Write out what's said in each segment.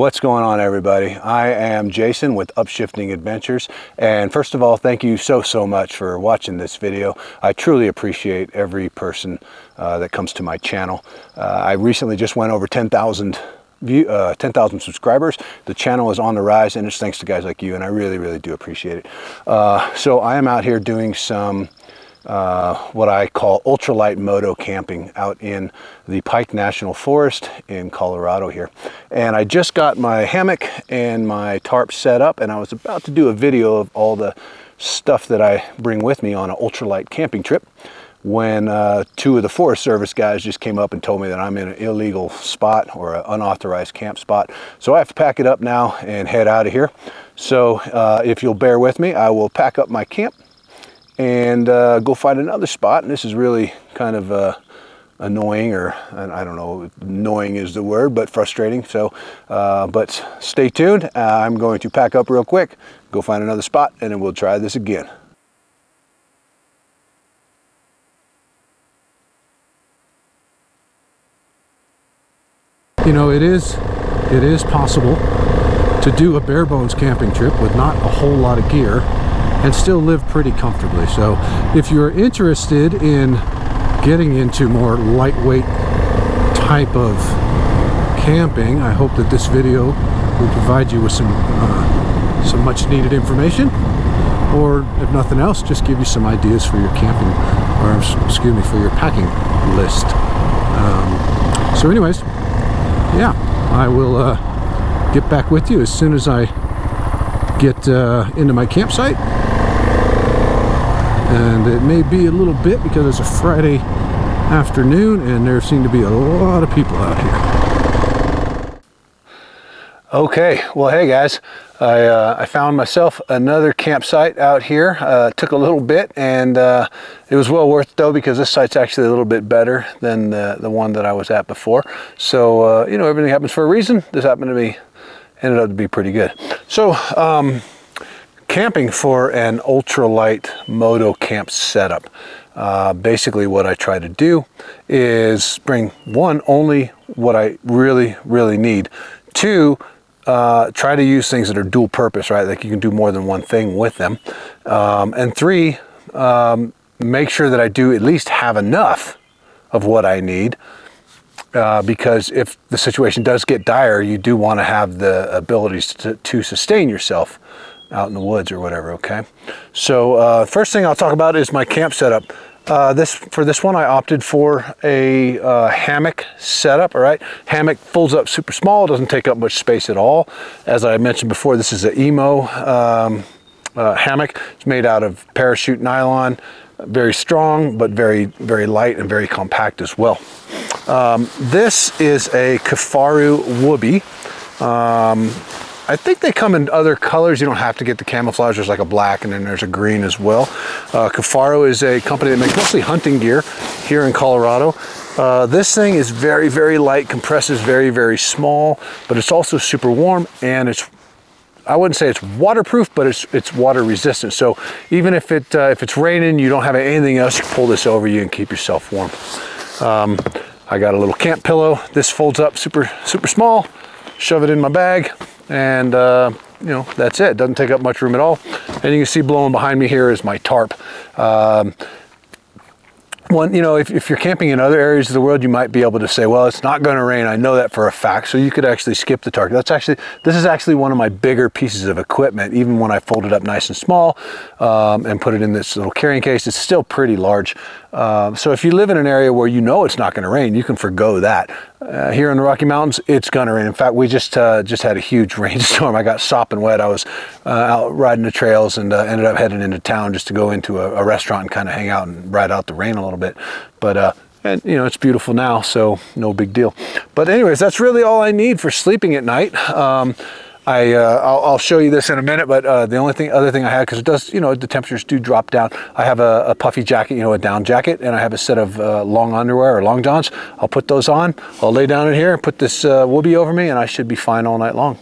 What's going on, everybody? I am Jason with Upshifting Adventures, and first of all, thank you so much for watching this video. I truly appreciate every person that comes to my channel. I recently just went over 10,000 subscribers. The channel is on the rise, and it's thanks to guys like you, and I really do appreciate it. So I am out here doing some what I call ultralight moto camping out in the Pike National Forest in Colorado here. And I just got my hammock and my tarp set up, and I was about to do a video of all the stuff that I bring with me on an ultralight camping trip when two of the Forest Service guys just came up and told me that I'm in an illegal spot or an unauthorized camp spot. So I have to pack it up now and head out of here. So if you'll bear with me, I will pack up my camp and go find another spot. And this is really kind of annoying, or I don't know if annoying is the word, but frustrating. So, but stay tuned. I'm going to pack up real quick, go find another spot, and then we'll try this again. You know, it is possible to do a bare bones camping trip with not a whole lot of gear and still live pretty comfortably. So if you're interested in getting into more lightweight type of camping, I hope that this video will provide you with some much needed information, or if nothing else, just give you some ideas for your camping, or excuse me, for your packing list. So anyways, yeah, I will get back with you as soon as I get into my campsite. And it may be a little bit because it's a Friday afternoon and there seem to be a lot of people out here. Okay, well, hey guys, I found myself another campsite out here. Took a little bit, and it was well worth it though, because this site's actually a little bit better than the one that I was at before. So you know, everything happens for a reason. This ended up to be pretty good. So camping for an ultralight moto camp setup. Basically what I try to do is bring, one, only what I really need. Two, try to use things that are dual purpose, right? Like you can do more than one thing with them. And three, make sure that I do at least have enough of what I need, because if the situation does get dire, you do want to have the abilities to sustain yourself out in the woods or whatever. Okay, so first thing I'll talk about is my camp setup. For this one I opted for a hammock setup. All right, hammock folds up super small, doesn't take up much space at all. As I mentioned before, this is an emo hammock. It's made out of parachute nylon, very strong but very light and very compact as well. This is a Kifaru Wooby. I think they come in other colors. You don't have to get the camouflage. There's like a black and then there's a green as well. Kifaru is a company that makes mostly hunting gear here in Colorado. This thing is very light, compresses very small, but it's also super warm, and I wouldn't say it's waterproof, but it's water resistant. So even if it's raining, you don't have anything else, you can pull this over you and keep yourself warm. I got a little camp pillow. This folds up super small. Shove it in my bag, and you know, that's it. Doesn't take up much room at all. And you can see blowing behind me here is my tarp. You know, if you're camping in other areas of the world, you might be able to say, well, it's not going to rain. I know that for a fact. So you could actually skip the tarp. This is actually one of my bigger pieces of equipment. Even when I fold it up nice and small and put it in this little carrying case, it's still pretty large. So if you live in an area where you know it's not going to rain, you can forgo that. Here in the Rocky Mountains, it's going to rain. In fact, we just had a huge rainstorm. I got sopping wet. I was out riding the trails and ended up heading into town just to go into a restaurant and kind of hang out and ride out the rain a little bit. But and you know, it's beautiful now, so no big deal. But anyways, that's really all I need for sleeping at night. I'll show you this in a minute, but the other thing I had, because it does, you know, the temperatures do drop down. I have a puffy jacket, you know, a down jacket, and I have a set of long underwear or long johns. I'll put those on. I'll lay down in here and put this whoopee over me, and I should be fine all night long.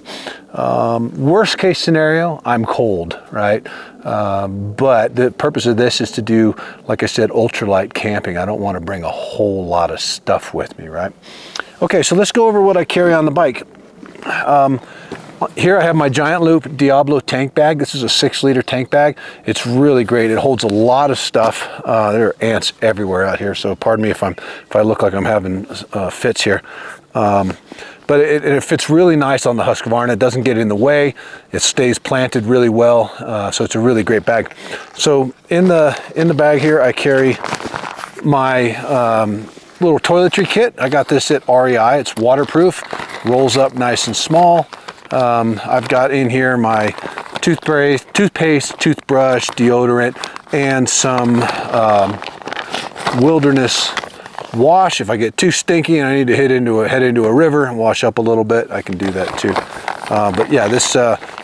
Worst case scenario, I'm cold, right? But the purpose of this is to do, like I said, ultralight camping. I don't want to bring a whole lot of stuff with me, right? Okay, so let's go over what I carry on the bike. Here I have my Giant Loop Diablo tank bag. This is a 6-liter tank bag. It's really great. It holds a lot of stuff. There are ants everywhere out here, so pardon me if I look like I'm having fits here. But it fits really nice on the Husqvarna. It doesn't get in the way. It stays planted really well, so it's a really great bag. So in the bag here, I carry my little toiletry kit. I got this at REI. It's waterproof, rolls up nice and small. I've got in here my toothpaste, toothbrush, deodorant, and some wilderness wash. If I get too stinky and I need to head into a river and wash up a little bit, I can do that too. But yeah, this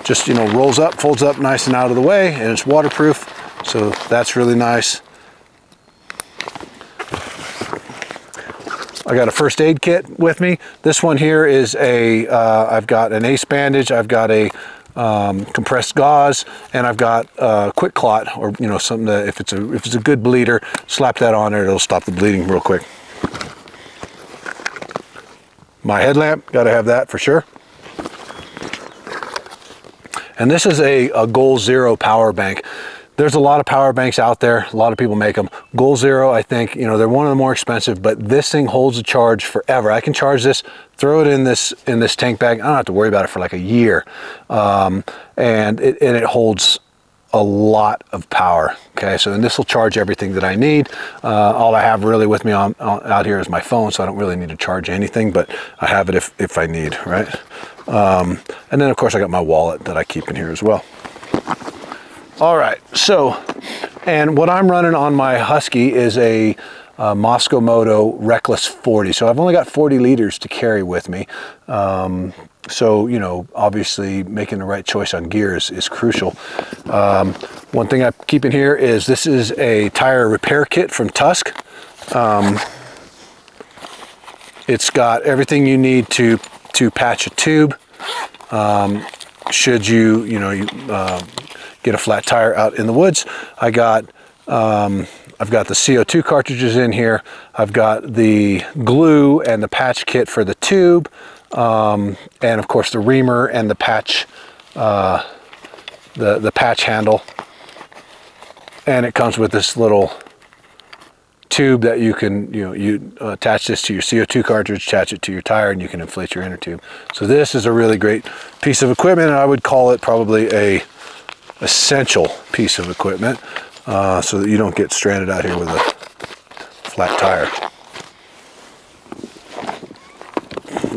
just, you know, rolls up, folds up nice and out of the way, and it's waterproof, so that's really nice. I got a first aid kit with me. This one here is a, I've got an ACE bandage, I've got a compressed gauze, and I've got a quick clot, or you know, something that if it's a good bleeder, slap that on there, it'll stop the bleeding real quick. My headlamp, got to have that for sure. And this is a Goal Zero power bank. There's a lot of power banks out there. A lot of people make them. Goal Zero, I think, you know, they're one of the more expensive, but this thing holds a charge forever. I can charge this, throw it in this tank bag. I don't have to worry about it for like a year. And it holds a lot of power. Okay, so and this will charge everything that I need. All I have really with me out here is my phone, so I don't really need to charge anything, but I have it if I need, right? And then of course I got my wallet that I keep in here as well. All right, so, and what I'm running on my Husky is a Moto Reckless 40. So I've only got 40 liters to carry with me. So, you know, obviously making the right choice on gear is crucial. One thing I keep in here is this is a tire repair kit from Tusk. It's got everything you need to patch a tube. Should you get a flat tire out in the woods. I've got the CO2 cartridges in here. I've got the glue and the patch kit for the tube, and of course the reamer and the patch, the patch handle. And it comes with this little tube that you can, you attach this to your CO2 cartridge, attach it to your tire, and you can inflate your inner tube. So this is a really great piece of equipment, and I would call it probably a essential piece of equipment, so that you don't get stranded out here with a flat tire.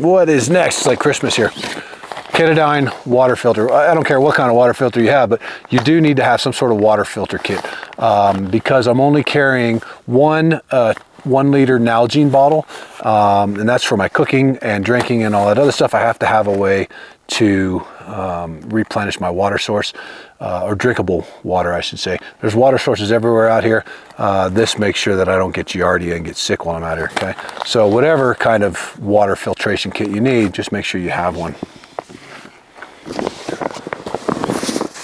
What is next? It's like Christmas here. Ketadine water filter. I don't care what kind of water filter you have, but you do need to have some sort of water filter kit, because I'm only carrying one 1-liter Nalgene bottle, and that's for my cooking and drinking and all that other stuff. I have to have a way to replenish my water source, or drinkable water, I should say. There's water sources everywhere out here. This makes sure that I don't get Giardia and get sick while I'm out here, okay? So whatever kind of water filtration kit you need, just make sure you have one.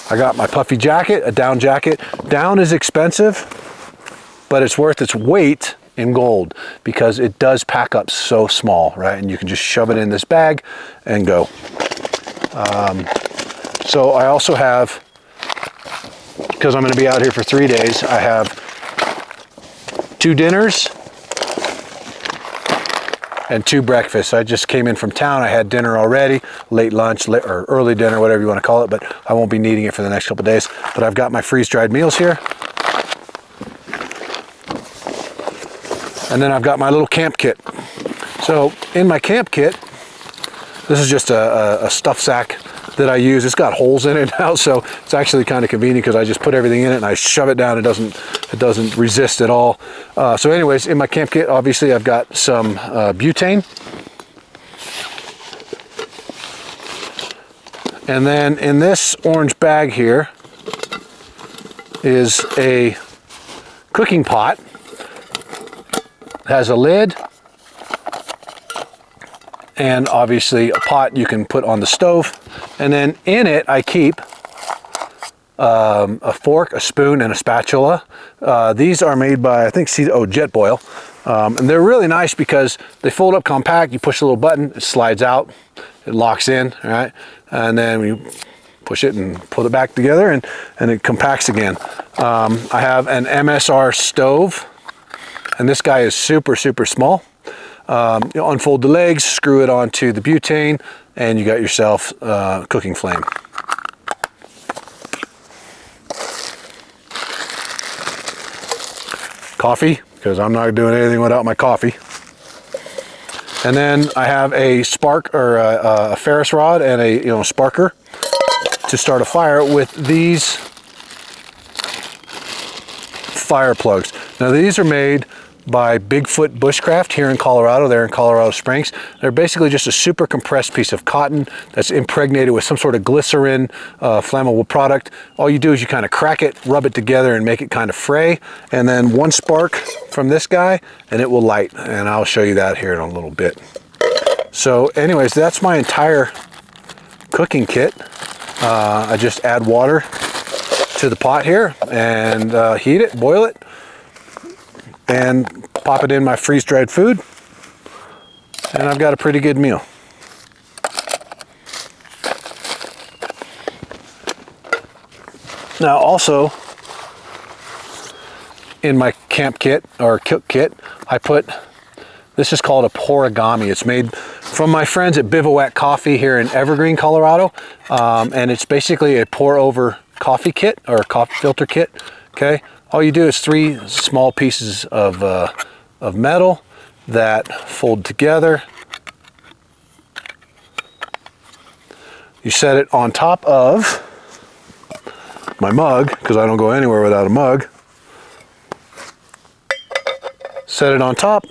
I got my puffy jacket, a down jacket. Down is expensive, but it's worth its weight in gold because it does pack up so small, right? And you can just shove it in this bag and go. So I also have, because I'm going to be out here for 3 days, I have 2 dinners and 2 breakfasts. I just came in from town. I had dinner already, late lunch, or early dinner, whatever you want to call it, but I won't be needing it for the next couple of days. But I've got my freeze-dried meals here. And then I've got my little camp kit. So in my camp kit, this is just a stuff sack that I use. It's got holes in it now, so it's actually kind of convenient because I just put everything in it and I shove it down. It doesn't resist at all. So anyways, in my camp kit, obviously I've got some butane. And then in this orange bag here is a cooking pot. It has a lid, and obviously a pot you can put on the stove. And then in it I keep a fork, a spoon, and a spatula. These are made by, I think, Jet Boil. And they're really nice because they fold up compact. You push a little button, it slides out, it locks in, all right? And then you push it and pull it back together, and it compacts again. I have an MSR stove, and this guy is super, super small. You unfold the legs, screw it onto the butane, and you got yourself a cooking flame. Coffee, because I'm not doing anything without my coffee. And then I have a spark, or a ferrous rod, and a sparker to start a fire with these fire plugs. Now these are made by Bigfoot Bushcraft here in Colorado. They're in Colorado Springs. They're basically just a super compressed piece of cotton that's impregnated with some sort of glycerin flammable product. All you do is you kind of crack it, rub it together, and make it kind of fray, and then one spark from this guy and it will light, and I'll show you that here in a little bit. So anyways, that's my entire cooking kit. I just add water to the pot here and heat it, boil it, and pop it in my freeze-dried food, and I've got a pretty good meal. Now also, in my camp kit, or cook kit, I put, this is called a porigami. It's made from my friends at Bivouac Coffee here in Evergreen, Colorado, and it's basically a pour-over coffee kit, or a coffee filter kit, okay? All you do is 3 small pieces of metal that fold together. You set it on top of my mug, because I don't go anywhere without a mug. Set it on top.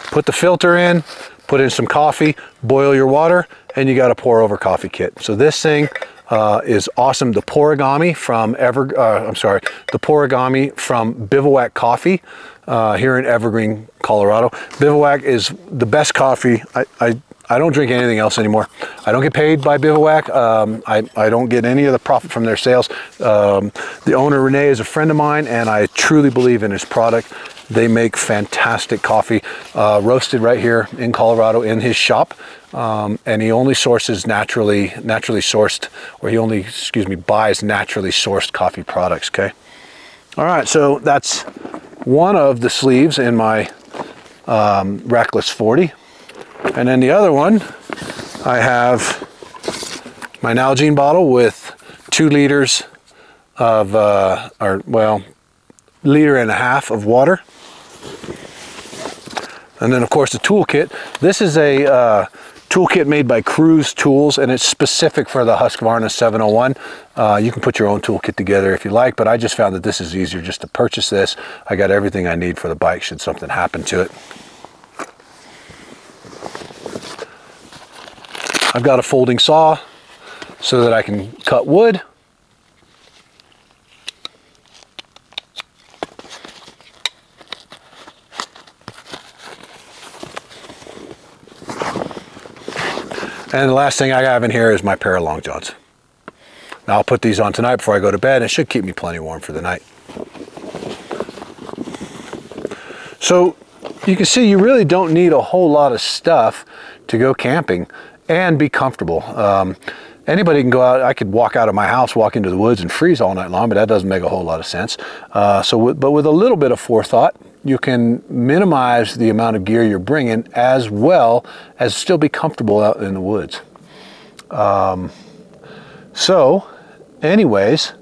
Put the filter in, put in some coffee, boil your water, and you got a pour over coffee kit. So this thing is awesome. The porigami from the porigami from Bivouac Coffee here in Evergreen, Colorado. Bivouac is the best coffee. I don't drink anything else anymore. I don't get paid by Bivouac. I don't get any of the profit from their sales. The owner, Renee, is a friend of mine, and I truly believe in his product. They make fantastic coffee, roasted right here in Colorado in his shop. And he only sources naturally sourced, or he only, buys naturally sourced coffee products, okay? All right, so that's one of the sleeves in my Rackless 40. And then the other one, I have my Nalgene bottle with 2 liters of, liter and a half of water. And then of course the toolkit. This is a toolkit made by Cruise Tools, and it's specific for the Husqvarna 701. You can put your own toolkit together if you like, but I just found that this is easier just to purchase this. I got everything I need for the bike should something happen to it. I've got a folding saw so that I can cut wood. And the last thing I have in here is my pair of long johns. Now I'll put these on tonight before I go to bed, and it should keep me plenty warm for the night. So you can see you really don't need a whole lot of stuff to go camping and be comfortable. Anybody can go out. I could walk out of my house, walk into the woods, and freeze all night long, but that doesn't make a whole lot of sense. But with a little bit of forethought, you can minimize the amount of gear you're bringing, as well as still be comfortable out in the woods. So anyways,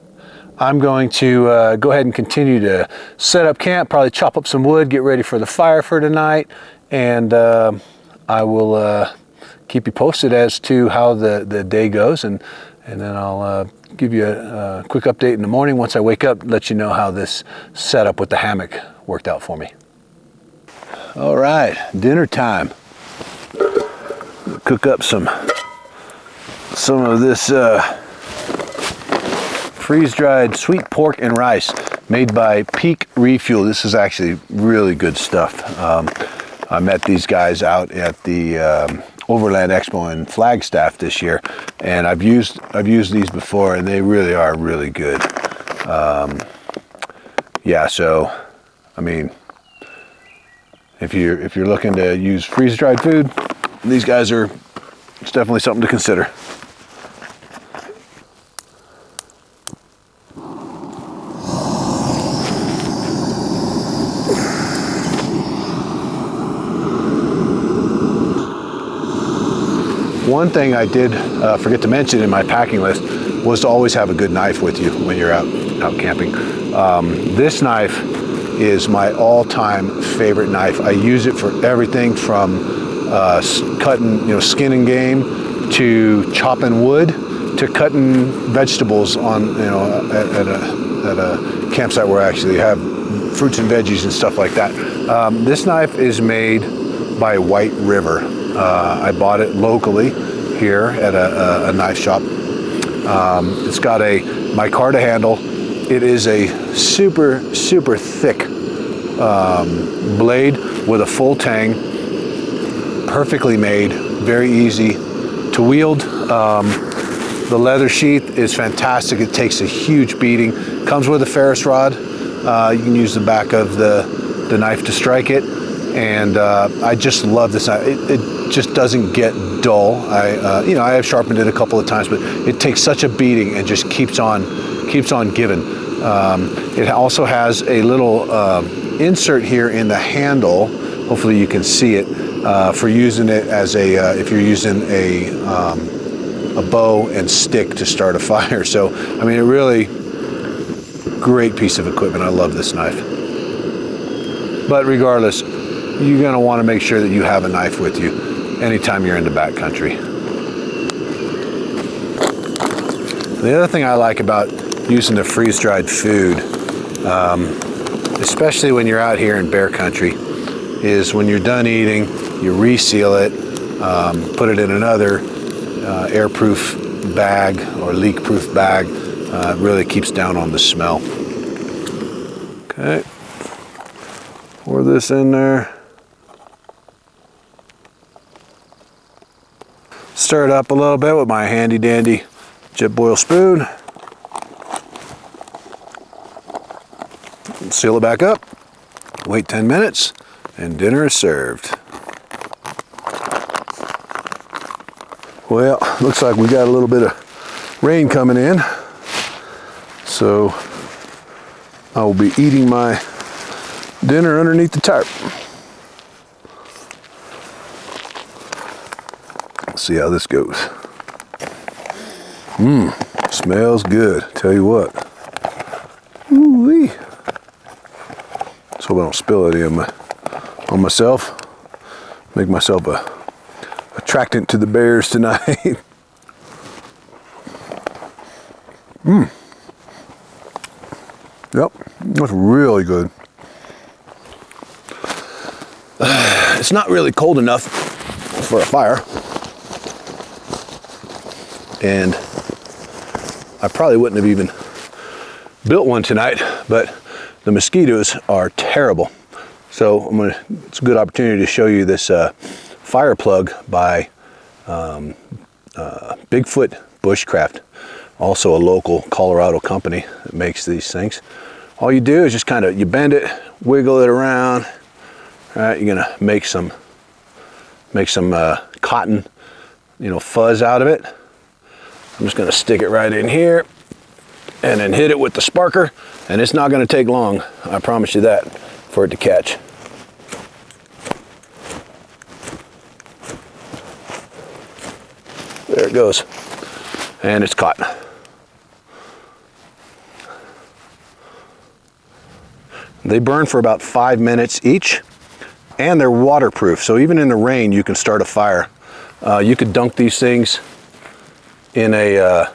I'm going to go ahead and continue to set up camp, probably chop up some wood, get ready for the fire for tonight, and I will keep you posted as to how the day goes, and then I'll give you a quick update in the morning once I wake up, let you know how this setup with the hammock worked out for me. All right, dinner time. Cook up some of this freeze-dried sweet pork and rice made by Peak Refuel. This is actually really good stuff. I met these guys out at the Overland Expo in Flagstaff this year, and I've used these before, and they really are really good. Yeah, so I mean, if you're looking to use freeze-dried food, these guys are, it's definitely something to consider. One thing I did forget to mention in my packing list was to always have a good knife with you when you're out camping. This knife is my all-time favorite knife. I use it for everything from cutting, skinning game, to chopping wood, to cutting vegetables on, at a campsite where I actually have fruits and veggies and stuff like that. This knife is made by White River. I bought it locally here at a knife shop. It's got a micarta handle. It is a super thick blade with a full tang, perfectly made, very easy to wield. The leather sheath is fantastic. It takes a huge beating. Comes with a Ferris rod. You can use the back of the knife to strike it. And I just love this knife. It just doesn't get dull. I have sharpened it a couple of times, but it takes such a beating and just keeps on giving. It also has a little insert here in the handle. Hopefully you can see it for using it as if you're using a bow and stick to start a fire. So I mean, a really great piece of equipment. I love this knife. But regardless, you're going to want to make sure that you have a knife with you anytime you're in the backcountry. The other thing I like about using the freeze-dried food, especially when you're out here in bear country, is when you're done eating, you reseal it, put it in another airproof bag or leak-proof bag. It really keeps down on the smell. Okay, pour this in there. Stir it up a little bit with my handy dandy Jetboil spoon. Seal it back up. Wait 10 minutes and dinner is served. Well, looks like we got a little bit of rain coming in, so I will be eating my dinner underneath the tarp. Let's see how this goes. Smells good. Tell you what. Ooh-wee. Let's hope I don't spill any on myself. Make myself a attractant to the bears tonight. Yep, that's really good. It's not really cold enough for a fire. And I probably wouldn't have even built one tonight, but the mosquitoes are terrible. So it's a good opportunity to show you this fire plug by Bigfoot Bushcraft, also a local Colorado company that makes these things. All you do is just you bend it, wiggle it around. All right, you're gonna make some cotton, fuzz out of it. I'm just gonna stick it right in here and then hit it with the sparker, and it's not gonna take long, I promise you that, for it to catch. There it goes, and it's caught. They burn for about 5 minutes each, and they're waterproof, so even in the rain you can start a fire. You could dunk these things in a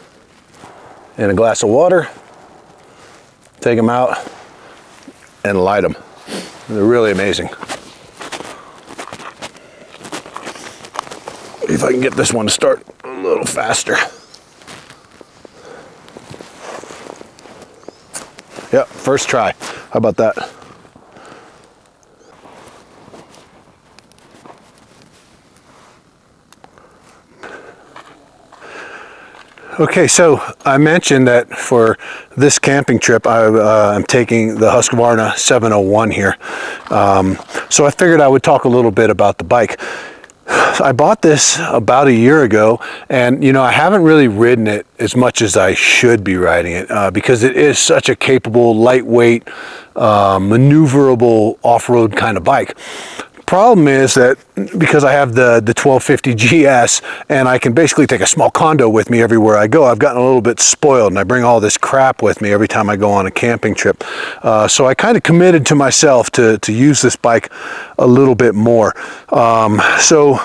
glass of water, take them out, and light them. They're really amazing. If I can get this one to start a little faster. Yep, first try. How about that? Okay, so I mentioned that for this camping trip, I'm taking the Husqvarna 701 here. So I figured I would talk a little bit about the bike. I bought this about a year ago, and you know, I haven't really ridden it as much as I should be riding it because it is such a capable, lightweight, maneuverable off-road kind of bike. Problem is that because I have the 1250 GS and I can basically take a small condo with me everywhere I go, I've gotten a little bit spoiled and I bring all this crap with me every time I go on a camping trip. So I kind of committed to myself to use this bike a little bit more. So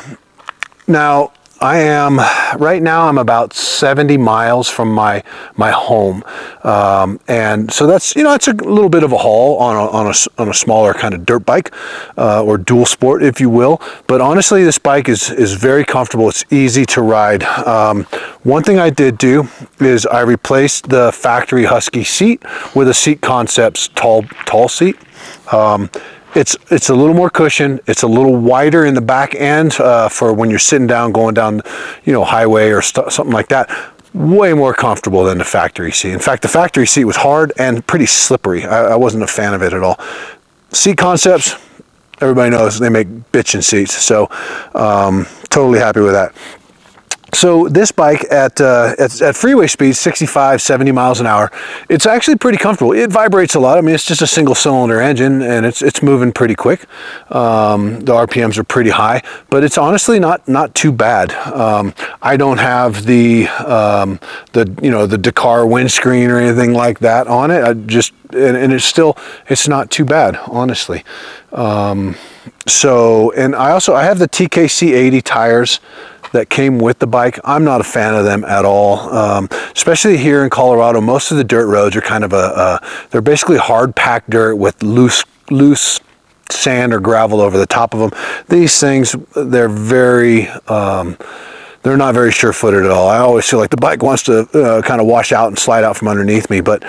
now right now I'm about 70 miles from my home, and so that's, you know, it's a little bit of a haul on a smaller kind of dirt bike or dual sport, if you will. But honestly, this bike is very comfortable. It's easy to ride. One thing I did do is I replaced the factory Husky seat with a Seat Concepts tall seat. It's a little more cushion. It's a little wider in the back end for when you're sitting down, going down, you know, highway or something like that. Way more comfortable than the factory seat. In fact, the factory seat was hard and pretty slippery. I wasn't a fan of it at all. Seat Concepts, everybody knows they make bitchin' seats, so totally happy with that. So this bike at freeway speeds, 65, 70 miles an hour, it's actually pretty comfortable. It vibrates a lot. I mean, it's just a single cylinder engine and it's moving pretty quick. The RPMs are pretty high, but it's honestly not too bad. I don't have the Dakar windscreen or anything like that on it. It's not too bad, honestly. And I have the TKC 80 tires that came with the bike. I'm not a fan of them at all, especially here in Colorado. Most of the dirt roads are kind of they're basically hard packed dirt with loose sand or gravel over the top of them. These things, they're not very sure-footed at all. I always feel like the bike wants to kind of wash out and slide out from underneath me, but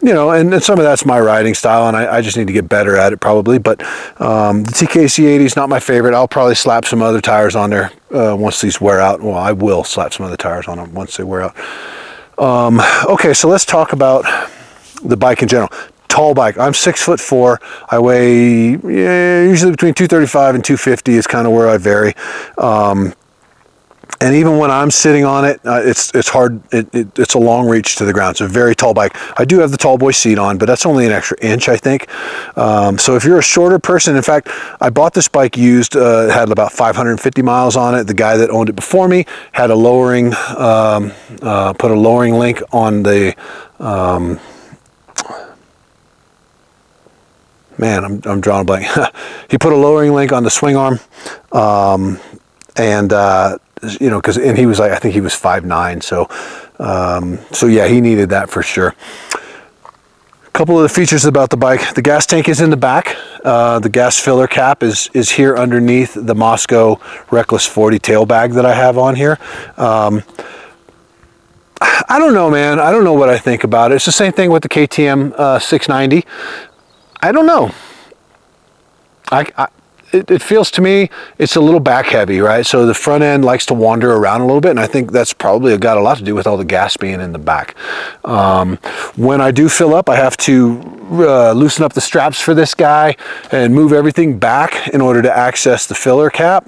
you know, and some of that's my riding style, and I just need to get better at it probably. But the TKC 80 is not my favorite. I'll probably slap some other tires on there once these wear out. Well, I will slap some other tires on them once they wear out. Okay, so let's talk about the bike in general. Tall bike. I'm 6'4". I weigh usually between 235 and 250 is kind of where I vary. And even when I'm sitting on it, it's hard. It's a long reach to the ground. It's a very tall bike. I do have the tall boy seat on, but that's only an extra inch, I think. So if you're a shorter person, in fact, I bought this bike used. It had about 550 miles on it. The guy that owned it before me had a lowering, put a lowering link on the. Man, I'm drawing a blank. He put a lowering link on the swing arm, you know, and he was like, I think he was 5'9", so yeah, he needed that for sure. A couple of the features about the bike: the gas tank is in the back. The gas filler cap is here underneath the Moscow Reckless 40 tail bag that I have on here. I don't know, man. I don't know what I think about it. It's the same thing with the KTM 690. I don't know. It feels to me it's a little back heavy, right? So the front end likes to wander around a little bit, and I think that's probably got a lot to do with all the gas being in the back. When I do fill up, I have to loosen up the straps for this guy and move everything back in order to access the filler cap.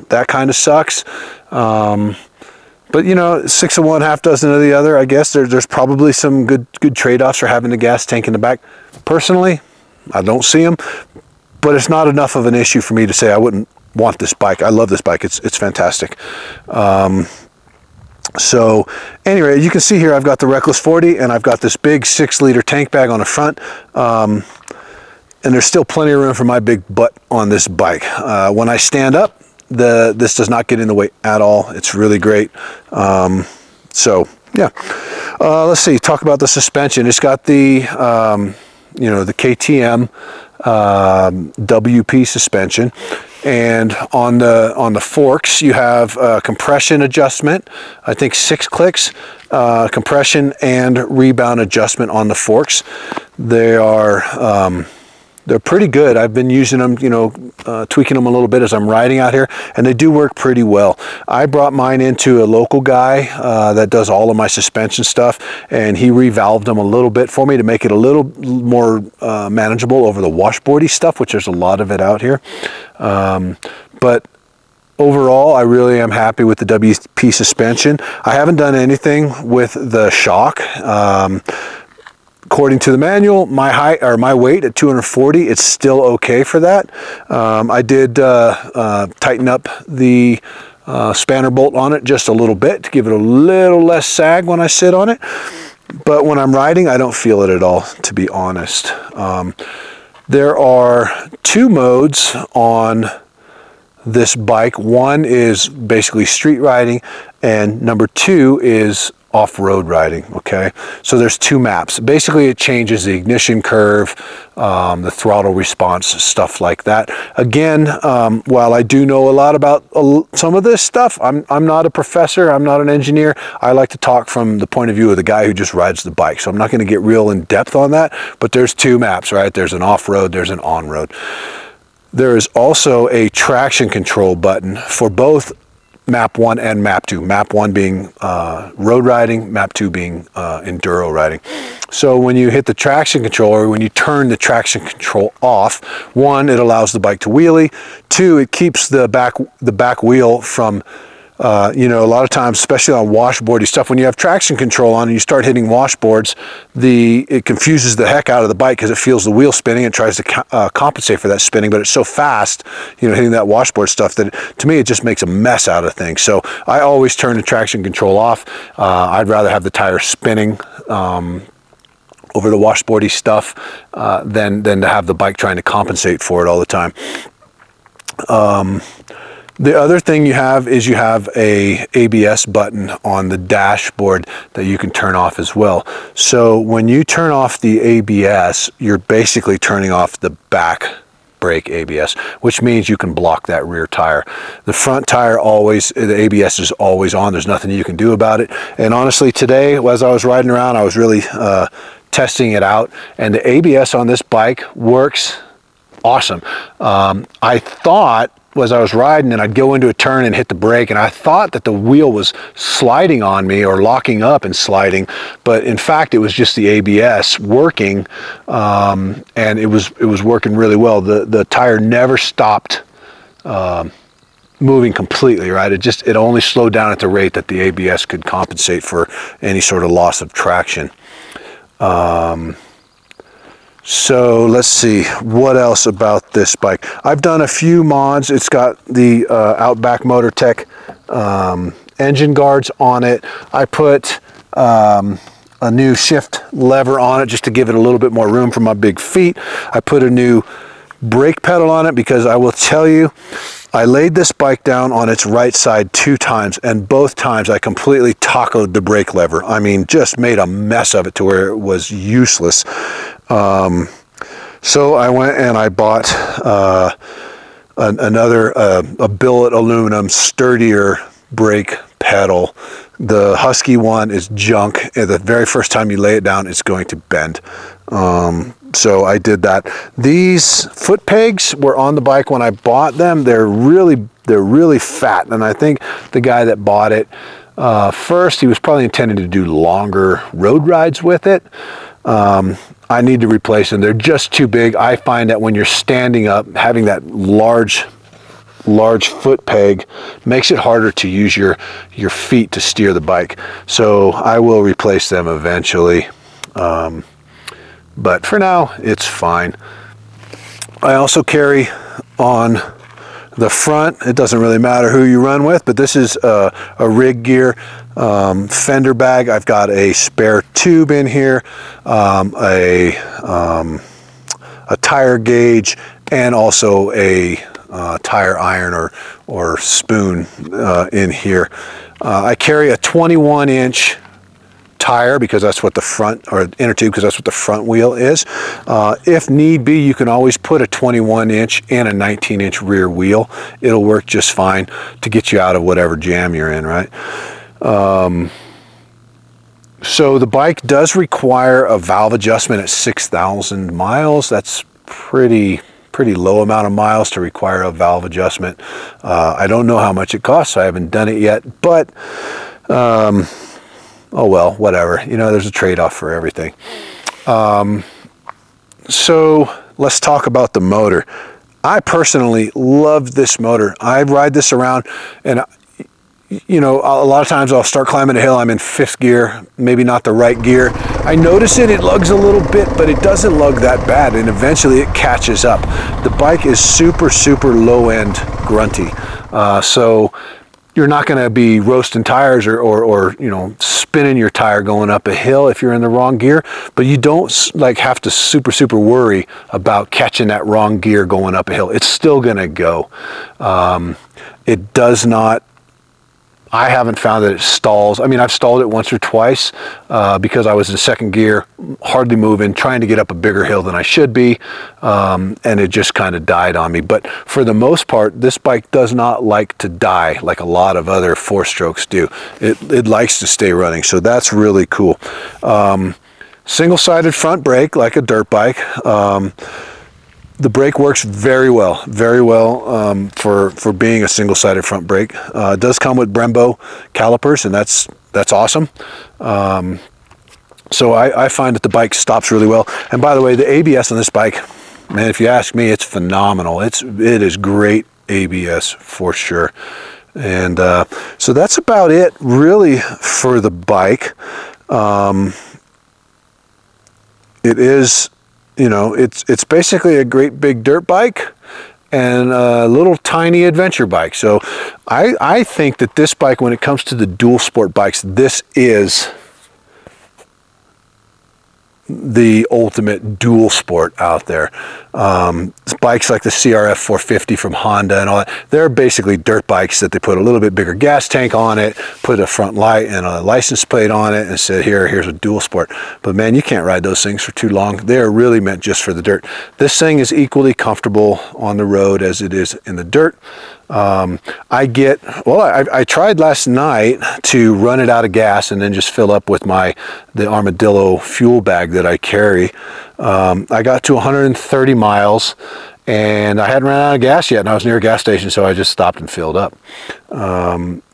That kind of sucks. But you know, 6 of one, half dozen of the other. I guess there's probably some good trade-offs for having the gas tank in the back. Personally, I don't see them, but it's not enough of an issue for me to say I wouldn't want this bike. I love this bike. It's fantastic. So anyway, you can see here I've got the Reckless 40 and I've got this big 6-liter tank bag on the front. And there's still plenty of room for my big butt on this bike. When I stand up, this does not get in the way at all. It's really great. So yeah, let's see, talk about the suspension. It's got the you know, the KTM WP suspension, and on the forks you have a compression adjustment, I think 6 clicks, compression and rebound adjustment on the forks. They are they're pretty good. I've been using them, you know, tweaking them a little bit as I'm riding out here, and they do work pretty well. I brought mine into a local guy that does all of my suspension stuff, and he revalved them a little bit for me to make it a little more manageable over the washboardy stuff, which there's a lot of it out here. But overall, I really am happy with the WP suspension. I haven't done anything with the shock. According to the manual, my height or my weight at 240, it's still okay for that. I did tighten up the spanner bolt on it just a little bit to give it a little less sag when I sit on it. But when I'm riding, I don't feel it at all, to be honest. There are two modes on this bike. One is basically street riding, and number two is off-road riding. Okay, so there's two maps. Basically it changes the ignition curve, the throttle response, stuff like that. Again, while I do know a lot about some of this stuff, I'm not a professor, I'm not an engineer. I like to talk from the point of view of the guy who just rides the bike, so I'm not going to get real in depth on that. But there's two maps, right? There's an off-road, there's an on-road. There is also a traction control button for both map 1 and map 2. Map 1 being road riding, map 2 being enduro riding. So when you hit the traction control, or when you turn the traction control off, 1, it allows the bike to wheelie. 2, it keeps the back wheel from you know, a lot of times, especially on washboardy stuff, when you have traction control on and you start hitting washboards, it confuses the heck out of the bike because it feels the wheel spinning and tries to compensate for that spinning, but it's so fast, you know, hitting that washboard stuff that to me it just makes a mess out of things. So I always turn the traction control off. I'd rather have the tire spinning over the washboardy stuff than to have the bike trying to compensate for it all the time. The other thing you have is you have a ABS button on the dashboard that you can turn off as well. So when you turn off the ABS, you're basically turning off the back brake ABS, which means you can block that rear tire. The front tire always, the ABS is always on. There's nothing you can do about it. And honestly, today, as I was riding around, I was really testing it out, and the ABS on this bike works awesome. I thought, as I was riding and I'd go into a turn and hit the brake, and I thought that the wheel was sliding on me or locking up and sliding, but in fact it was just the ABS working, and it was working really well. The tire never stopped moving completely, right? It only slowed down at the rate that the ABS could compensate for any sort of loss of traction. So let's see, what else about this bike? I've done a few mods. It's got the Outback Motor Tech engine guards on it. I put a new shift lever on it just to give it a little bit more room for my big feet. I put a new brake pedal on it because I will tell you, I laid this bike down on its right side 2 times, and both times I completely tacoed the brake lever. I mean, just made a mess of it to where it was useless. So I went and I bought a billet aluminum sturdier brake pedal. The Husky one is junk. The very first time you lay it down, it's going to bend. So I did that. These foot pegs were on the bike when I bought them. They're really fat, and I think the guy that bought it first, he was probably intending to do longer road rides with it. I need to replace them. They're just too big. I find that when you're standing up, having that large foot peg makes it harder to use your feet to steer the bike. So I will replace them eventually. But for now, it's fine. I also carry on the front, it doesn't really matter who you run with, but this is a rig gear fender bag. I've got a spare tube in here, a tire gauge, and also a tire iron or spoon in here. I carry a 21-inch tire because that's what the front, or inner tube because that's what the front wheel is. If need be, you can always put a 21-inch and a 19-inch rear wheel. It'll work just fine to get you out of whatever jam you're in, right? So the bike does require a valve adjustment at 6,000 miles. That's pretty low amount of miles to require a valve adjustment. I don't know how much it costs. I haven't done it yet, but oh well, whatever. You know, there's a trade-off for everything. So let's talk about the motor. I personally love this motor. I ride this around, and you know, a lot of times I'll start climbing a hill, I'm in 5th gear, maybe not the right gear. I notice it lugs a little bit, but it doesn't lug that bad, and eventually it catches up. The bike is super low end grunty, so you're not going to be roasting tires or you know, spinning your tire going up a hill if you're in the wrong gear, but you don't like have to super worry about catching that wrong gear going up a hill. It's still going to go. It does not, I haven't found that it stalls. I mean, I've stalled it once or twice because I was in 2nd gear, hardly moving, trying to get up a bigger hill than I should be, and it just kind of died on me. But for the most part, this bike does not like to die like a lot of other 4-strokes do. It likes to stay running, so that's really cool. Single-sided front brake like a dirt bike. The brake works very well for being a single-sided front brake. It does come with Brembo calipers, and that's awesome. So I find that the bike stops really well. And by the way, the ABS on this bike, man, if you ask me, it's phenomenal. It is great ABS for sure. And so that's about it really for the bike. It is, you know, it's basically a great big dirt bike and a little tiny adventure bike. So I think that this bike, when it comes to the dual sport bikes, this is the ultimate dual sport out there. Bikes like the CRF 450 from Honda and all that, they're basically dirt bikes that they put a little bit bigger gas tank on it, put a front light and a license plate on it, and said, here's a dual sport. But man, you can't ride those things for too long. They're really meant just for the dirt. This thing is equally comfortable on the road as it is in the dirt. I tried last night to run it out of gas and then just fill up with the Armadillo fuel bag that I carry. I got to 130 miles and I hadn't run out of gas yet, and I was near a gas station, so I just stopped and filled up.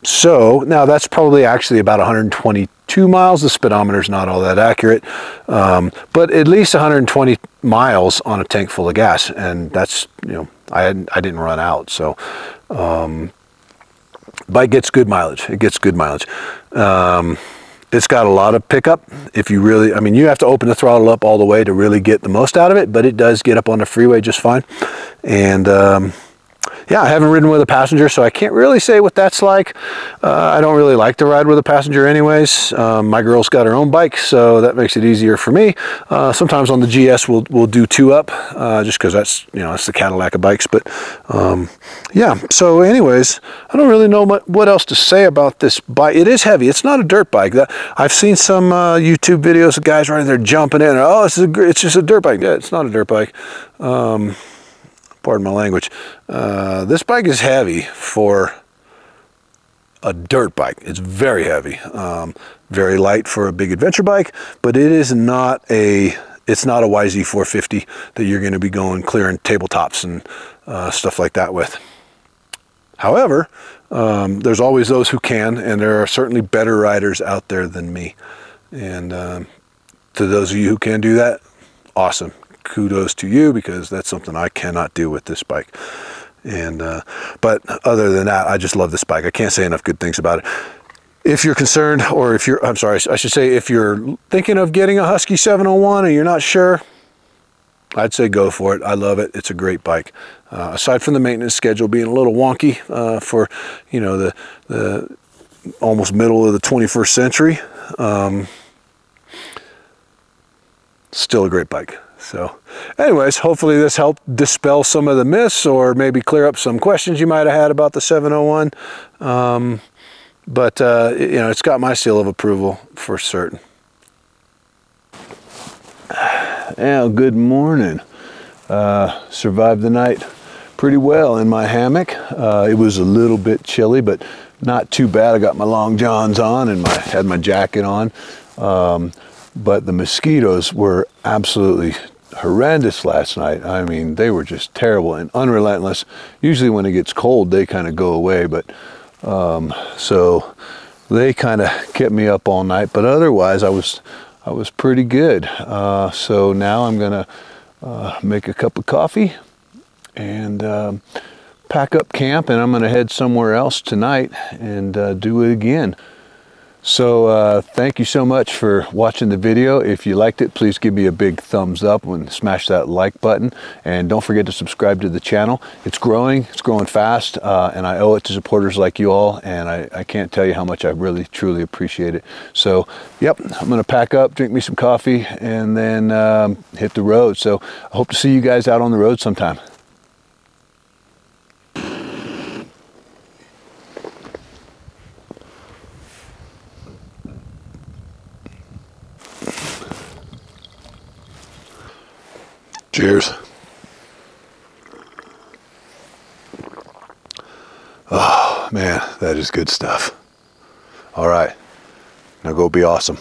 So now that's probably actually about 122 miles. The speedometer's not all that accurate, but at least 120 miles on a tank full of gas, and that's, you know, I didn't run out. So bike gets good mileage. It gets good mileage. It's got a lot of pickup. If you really, I mean, you have to open the throttle up all the way to really get the most out of it, but it does get up on the freeway just fine. And yeah, I haven't ridden with a passenger, so I can't really say what that's like. I don't really like to ride with a passenger anyways. My girl's got her own bike, so that makes it easier for me. Sometimes on the GS we'll do 2-up, just because that's, you know, that's the Cadillac of bikes. But yeah, so anyways, I don't really know what else to say about this bike. It is heavy. It's not a dirt bike. I've seen some YouTube videos of guys riding there jumping in, and, oh, it's just a dirt bike. Yeah, it's not a dirt bike. Pardon my language. This bike is heavy for a dirt bike. It's very heavy. Very light for a big adventure bike, but it is not it's not a YZ450 that you're going to be going clearing tabletops and stuff like that with. However, there's always those who can, and there are certainly better riders out there than me. And to those of you who can do that, awesome. Kudos to you, because that's something I cannot do with this bike. And but other than that, I just love this bike. I can't say enough good things about it. If you're concerned, or if you're, I'm sorry, I should say, if you're thinking of getting a Husky 701 and you're not sure, I'd say go for it. I love it. It's a great bike. Aside from the maintenance schedule being a little wonky for, you know, the almost middle of the 21st century, still a great bike. So anyways, hopefully this helped dispel some of the myths, or maybe clear up some questions you might have had about the 701. But you know, it's got my seal of approval for certain. Yeah, good morning. Survived the night pretty well in my hammock. It was a little bit chilly, but not too bad. I got my long johns on and had my jacket on. But the mosquitoes were absolutely horrendous last night. I mean, they were just terrible and unrelentless. Usually when it gets cold, they kind of go away, but so they kind of kept me up all night. But otherwise, I was pretty good. So now I'm gonna make a cup of coffee and pack up camp, and I'm gonna head somewhere else tonight and do it again. So thank you so much for watching the video. If you liked it, please give me a big thumbs up and smash that like button, and don't forget to subscribe to the channel. It's growing fast, and I owe it to supporters like you all, and I can't tell you how much I really truly appreciate it. So yep, I'm gonna pack up, drink me some coffee, and then hit the road. So I hope to see you guys out on the road sometime. Cheers. Oh man, that is good stuff. All right, now go be awesome.